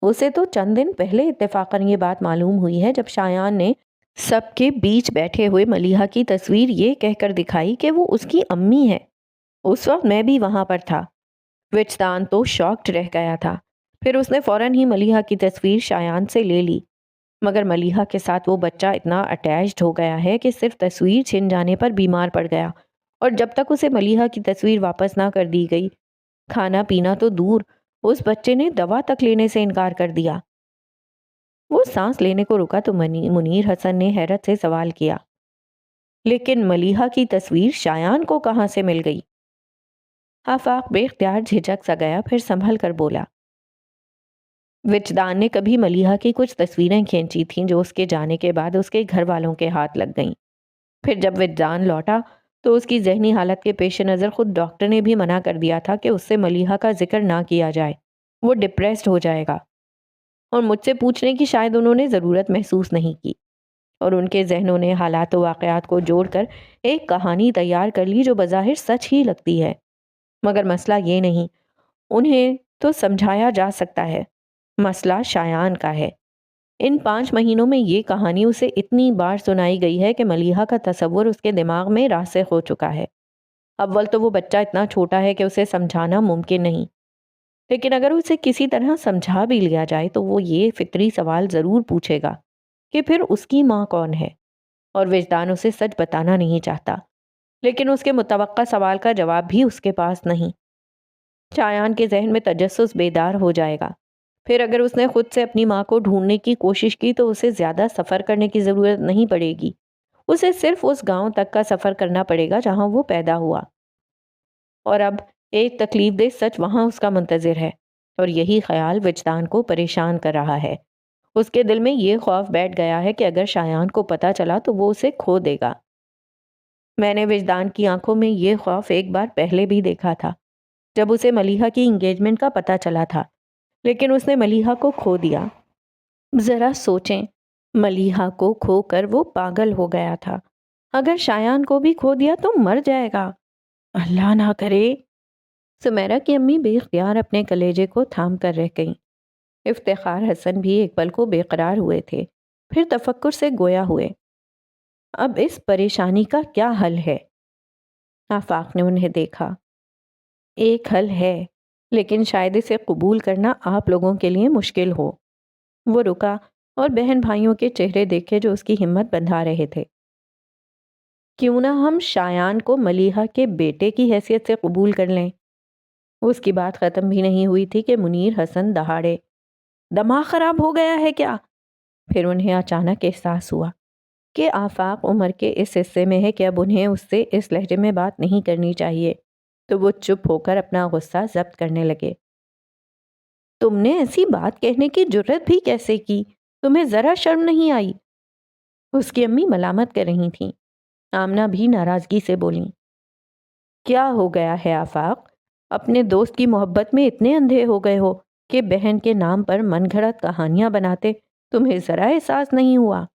اسے تو چند دن پہلے اتفاقاً یہ بات معلوم ہوئی ہے جب شایان نے سب کے بیچ بیٹھے ہوئے ملیحہ کی تصویر یہ کہہ کر دکھائی کہ وہ اس کی امی ہے۔ اس وقت میں بھی وہاں پر تھا۔ وجدان تو شاکڈ رہ گیا تھا۔ پھر اس نے فوراً ہی ملیحہ کی تصویر شایان سے لے لی، مگر ملیحہ کے ساتھ وہ بچہ اتنا اٹیچڈ ہو گیا ہے کہ صرف تصویر چھن جانے پر بیمار پڑ گیا، اور جب تک اسے ملیحہ کی تصویر واپس نہ کر دی گئی، کھانا پینا تو دور، اس بچے نے دوا تک لینے سے انکار کر دیا۔ وہ سانس لینے کو رکا تو منیر حسن نے حیرت سے سوال کیا، لیکن ملیحہ کی تصویر شایان کو کہاں سے مل گئی؟ آفاق بے اختیار جھجک سا گیا، پھر سنبھل کر بولا، وجدان نے کبھی ملیحہ کی کچھ تصویریں کھینچی تھیں جو اس کے جانے کے بعد اس کے گھر والوں کے ہاتھ لگ گئیں۔ پھر جب وجدان لوٹا تو اس کی ذہنی حالت کے پیش نظر خود ڈاکٹر نے بھی منع کر دیا تھا کہ اس سے ملیحہ کا ذکر نہ کیا جائے، وہ ڈپریسڈ ہو جائے گا، اور مجھ سے پوچھنے کی شاید انہوں نے ضرورت محسوس نہیں کی، اور ان کے ذہنوں نے حالات و واقعات کو جوڑ کر ایک کہانی تیار کر لی جو بظاہر سچ ہی لگتی ہے، مگر مسئلہ یہ نہیں، انہیں تو سمجھایا جا سکتا ہے، مسئلہ شایان کا ہے۔ ان 5 مہینوں میں یہ کہانی اسے اتنی بار سنائی گئی ہے کہ ملیحہ کا تصور اس کے دماغ میں راسخ ہو چکا ہے۔ اول تو وہ بچہ اتنا چھوٹا ہے کہ اسے سمجھانا ممکن نہیں، لیکن اگر اسے کسی طرح سمجھا بھی لیا جائے تو وہ یہ فطری سوال ضرور پوچھے گا کہ پھر اس کی ماں کون ہے، اور وجدان اسے سچ بتانا نہیں چاہتا، لیکن اس کے متوقع سوال کا جواب بھی اس کے پاس نہیں۔ شایان کے ذہن میں تجسس بیدار ہو جائے گا۔ پھر اگر اس نے خود سے اپنی ماں کو ڈھونڈنے کی کوشش کی تو اسے زیادہ سفر کرنے کی ضرورت نہیں پڑے گی۔ اسے صرف اس گاؤں تک کا سفر کرنا پڑے گا جہاں وہ پیدا ہوا، اور اب ایک تکلیف دہ سچ وہاں اس کا منتظر ہے، اور یہی خیال وجدان کو پریشان کر رہا ہے۔ اس کے دل میں یہ خوف بیٹھ گیا ہے کہ اگر شایان کو پتہ چلا تو وہ اسے کھو دے گا۔ میں نے وجدان کی آنکھوں میں یہ خوف ایک بار پہلے بھی دیکھا تھا، جب اسے ملیحہ کی انگیجمنٹ کا پتہ چلا تھا، لیکن اس نے ملیحہ کو کھو دیا۔ ذرا سوچیں، ملیحہ کو کھو کر وہ پاگل ہو گیا تھا، اگر شایان کو بھی کھو دیا تو مر جائے گا۔ اللہ نہ کرے۔ سمیرہ کی امی بے اختیار اپنے کلیجے کو تھام کر رہ گئیں۔ افتخار حسن بھی ایک پل کو بے قرار ہوئے تھے، پھر تفکر سے گویا ہوئے۔ اب اس پریشانی کا کیا حل ہے؟ آفاق نے انہیں دیکھا۔ ایک حل ہے، لیکن شاید اسے قبول کرنا آپ لوگوں کے لیے مشکل ہو۔ وہ رکا اور بہن بھائیوں کے چہرے دیکھے جو اس کی ہمت بندھا رہے تھے۔ کیوں نہ ہم شایان کو ملیحہ کے بیٹے کی حیثیت سے قبول کر لیں؟ اس کی بات ختم بھی نہیں ہوئی تھی کہ منیر حسن دہاڑے، دماغ خراب ہو گیا ہے کیا؟ پھر انہیں اچانک احساس ہوا کہ آفاق عمر کے اس حصے میں ہے کہ اب انہیں اس سے اس لہجے میں بات نہیں کرنی چاہیے، تو وہ چپ ہو کر اپنا غصہ ضبط کرنے لگے۔ تم نے ایسی بات کہنے کی جرت بھی کیسے کی؟ تمہیں ذرا شرم نہیں آئی؟ اس کی امی ملامت کر رہی تھیں۔ آمنہ بھی ناراضگی سے بولیں، کیا ہو گیا ہے آفاق؟ اپنے دوست کی محبت میں اتنے اندھے ہو گئے ہو کہ بہن کے نام پر من گھڑت کہانیاں بناتے تمہیں ذرا احساس نہیں ہوا؟